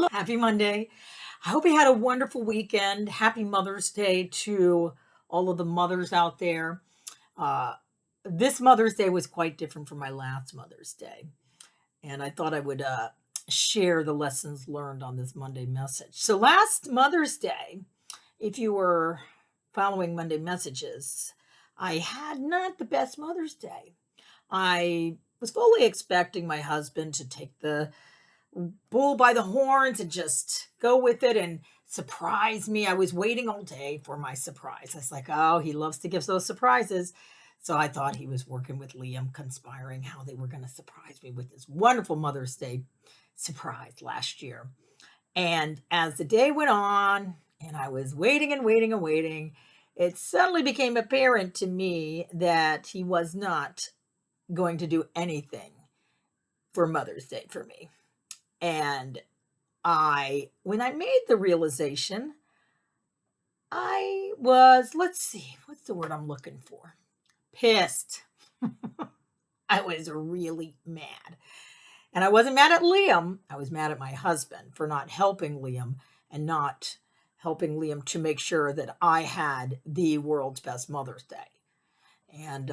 Happy Monday. I hope you had a wonderful weekend. Happy Mother's Day to all of the mothers out there. Uh, this Mother's Day was quite different from my last Mother's Day. And I thought I would share the lessons learned on this Monday message. So, last Mother's Day, if you were following Monday messages, I had not the best Mother's Day. I was fully expecting my husband to take the bull by the horns and just go with it and surprise me. I was waiting all day for my surprise. I was like, oh, he loves to give those surprises. So I thought he was working with Liam, conspiring how they were going to surprise me with this wonderful Mother's Day surprise last year. And as the day went on, and I was waiting and waiting and waiting, it suddenly became apparent to me that he was not going to do anything for Mother's Day for me. And when I made the realization, I was, let's see, what's the word I'm looking for? Pissed. I was really mad. And I wasn't mad at Liam. I was mad at my husband for not helping Liam and not helping Liam to make sure that I had the world's best Mother's Day. And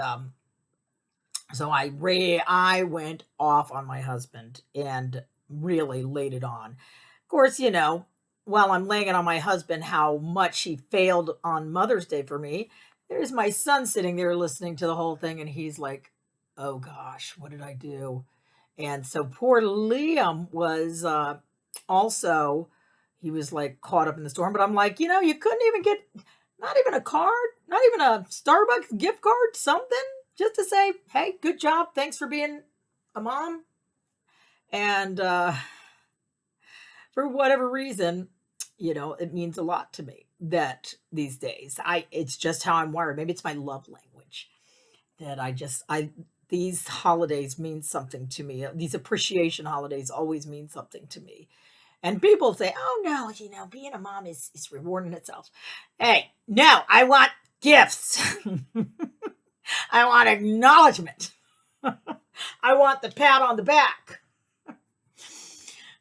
so I went off on my husband and really laid it on. Of course, while I'm laying it on my husband how much he failed on Mother's Day for me, there's my son sitting there listening to the whole thing, and he's like, oh gosh, what did I do? And so poor Liam was also, he was like caught up in the storm. But I'm like, you couldn't even get, not even a card, not even a Starbucks gift card, something, just to say, hey, good job. Thanks for being a mom. And for whatever reason, it means a lot to me that these days it's just how I'm wired. Maybe it's my love language that these holidays mean something to me. These appreciation holidays always mean something to me. And people say, oh no, being a mom is rewarding itself. Hey, no, I want gifts. I want acknowledgement. I want the pat on the back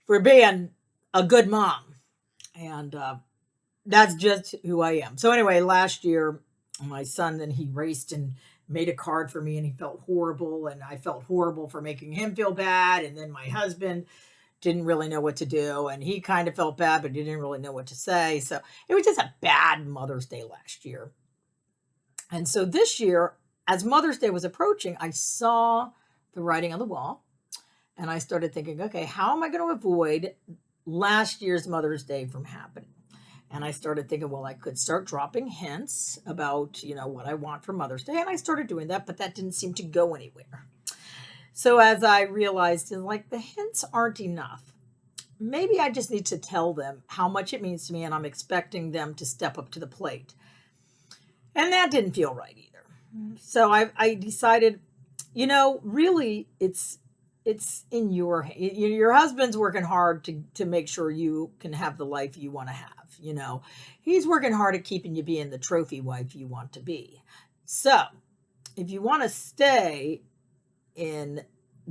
for being a good mom. And that's just who I am. So anyway, last year, my son, then he raced and made a card for me, and he felt horrible. And I felt horrible for making him feel bad. And then my husband didn't really know what to do. And he kind of felt bad, but he didn't really know what to say. So it was just a bad Mother's Day last year. And so this year, as Mother's Day was approaching, I saw the writing on the wall. And I started thinking, okay, how am I going to avoid last year's Mother's Day from happening? And I started thinking, well, I could start dropping hints about, what I want for Mother's Day. And I started doing that, but that didn't seem to go anywhere. So as I realized, the hints aren't enough. Maybe I just need to tell them how much it means to me, and I'm expecting them to step up to the plate. And that didn't feel right either. So I decided, really it's in your husband's working hard to make sure you can have the life you want to have. He's working hard at keeping you being the trophy wife you want to be. So if you want to stay in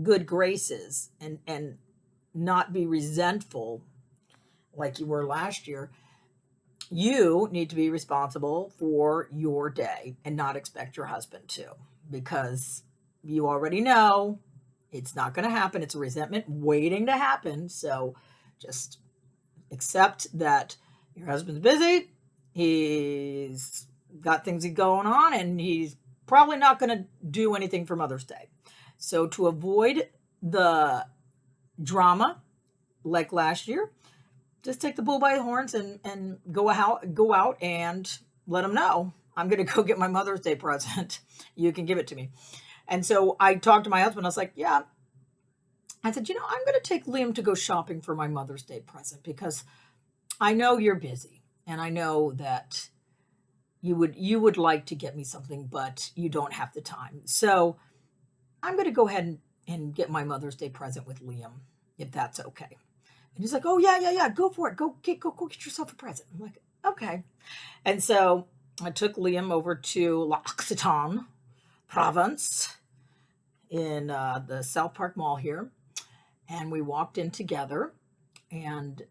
good graces and not be resentful like you were last year, you need to be responsible for your day and not expect your husband to, because you already know it's not going to happen. It's a resentment waiting to happen. So just accept that your husband's busy. He's got things going on, and he's probably not going to do anything for Mother's Day. So to avoid the drama like last year, just take the bull by the horns and go out and let him know, I'm going to go get my Mother's Day present. You can give it to me. And so I talked to my husband. I was like, yeah. I said, I'm going to take Liam to go shopping for my Mother's Day present, because I know you're busy, and I know that you would like to get me something, but you don't have the time. So I'm going to go ahead and get my Mother's Day present with Liam, if that's okay. And he's like, oh yeah, go for it. Go get yourself a present. I'm like, okay. And so I took Liam over to L'Occitan Province in the South Park Mall here. And we walked in together, and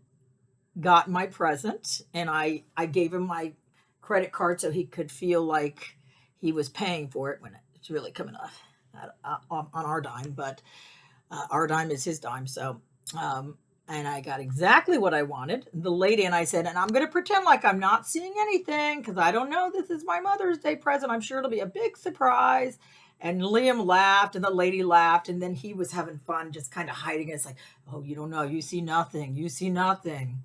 got my present, and I gave him my credit card so he could feel like he was paying for it when it's really coming off on our dime, but our dime is his dime. So, and I got exactly what I wanted. The lady and I said, and I'm going to pretend like I'm not seeing anything because I don't know. This is my Mother's Day present. I'm sure it'll be a big surprise. And Liam laughed and the lady laughed. And then he was having fun, just kind of hiding. It's like, oh, you don't know. You see nothing. You see nothing.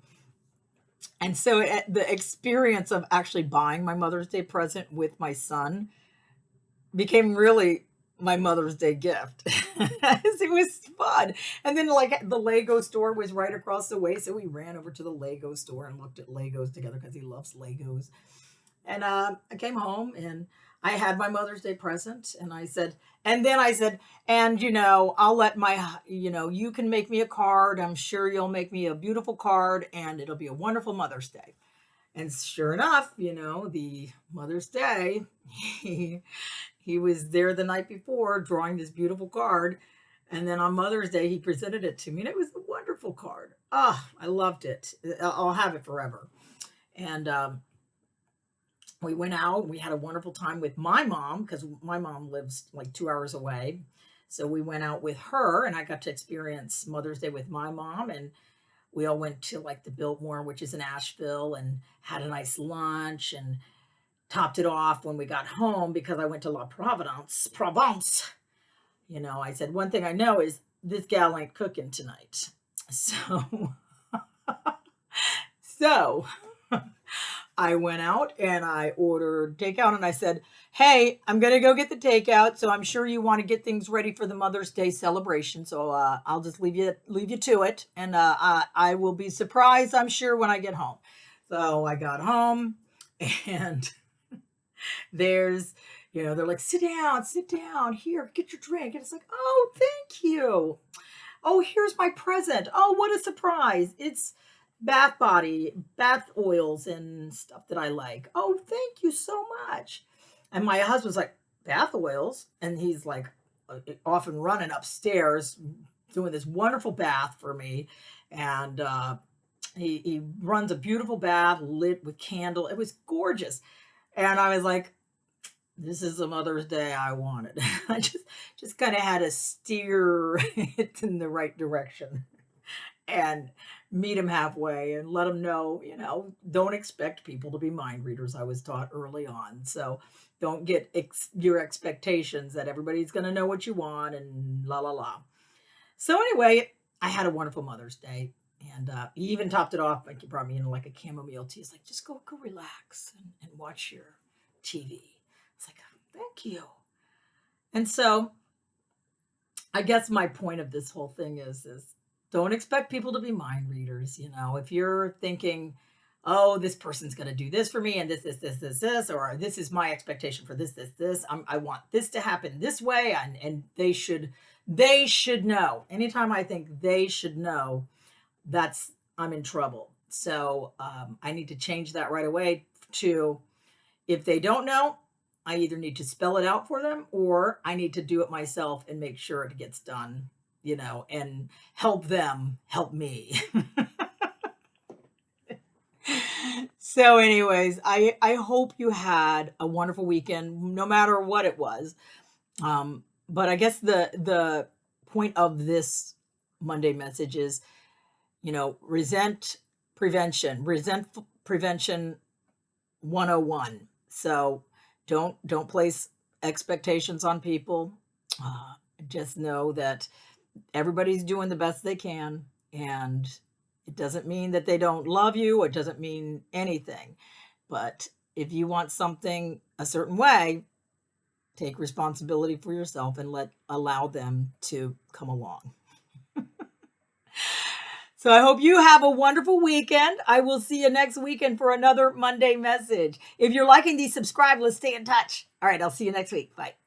And so the experience of actually buying my Mother's Day present with my son became really my Mother's Day gift. It was fun. And then like the Lego store was right across the way. So we ran over to the Lego store and looked at Legos together because he loves Legos. And I came home and I had my Mother's Day present and I said, and I'll let you can make me a card. I'm sure you'll make me a beautiful card and it'll be a wonderful Mother's Day. And sure enough, the Mother's Day, he was there the night before drawing this beautiful card. And then on Mother's Day, he presented it to me and it was a wonderful card. Oh, I loved it. I'll have it forever. And we went out. We had a wonderful time with my mom because my mom lives like 2 hours away. So we went out with her and I got to experience Mother's Day with my mom. And we all went to like the Biltmore, which is in Asheville, and had a nice lunch and topped it off when we got home because I went to La Provence. I said, one thing I know is this gal ain't cooking tonight. So I went out and I ordered takeout and I said, hey, I'm going to go get the takeout. So I'm sure you want to get things ready for the Mother's Day celebration. So I'll just leave you to it. And I will be surprised, I'm sure, when I get home. So I got home and there's, they're like, sit down here, get your drink. And it's like, oh, thank you. Oh, here's my present. Oh, what a surprise. It's bath oils and stuff that I like. Oh, thank you so much. And my husband's like, bath oils? And he's like off and running upstairs doing this wonderful bath for me. And he runs a beautiful bath lit with candle. It was gorgeous. And I was like, this is the Mother's Day I wanted. I just kind of had to steer it in the right direction and meet him halfway and let him know, don't expect people to be mind readers. I was taught early on. So don't get your expectations that everybody's going to know what you want and la, la, la. So anyway, I had a wonderful Mother's Day. And he even topped it off. Like he brought me in like a chamomile tea. He's like, just go relax and watch your TV. It's like, thank you. And so I guess my point of this whole thing is don't expect people to be mind readers. If you're thinking, oh, this person's going to do this for me and this, or this is my expectation for this, I want this to happen this way. And they should know. Anytime I think they should know, I'm in trouble. So I need to change that right away to, if they don't know, I either need to spell it out for them or I need to do it myself and make sure it gets done, and help them help me. So anyways, I hope you had a wonderful weekend, no matter what it was. But I guess the point of this Monday message is, resentful prevention 101. So don't place expectations on people. Just know that everybody's doing the best they can, and it doesn't mean that they don't love you. It doesn't mean anything. But if you want something a certain way, take responsibility for yourself and allow them to come along. So I hope you have a wonderful weekend. I will see you next weekend for another Monday message. If you're liking these, subscribe. Let's stay in touch. All right, I'll see you next week. Bye.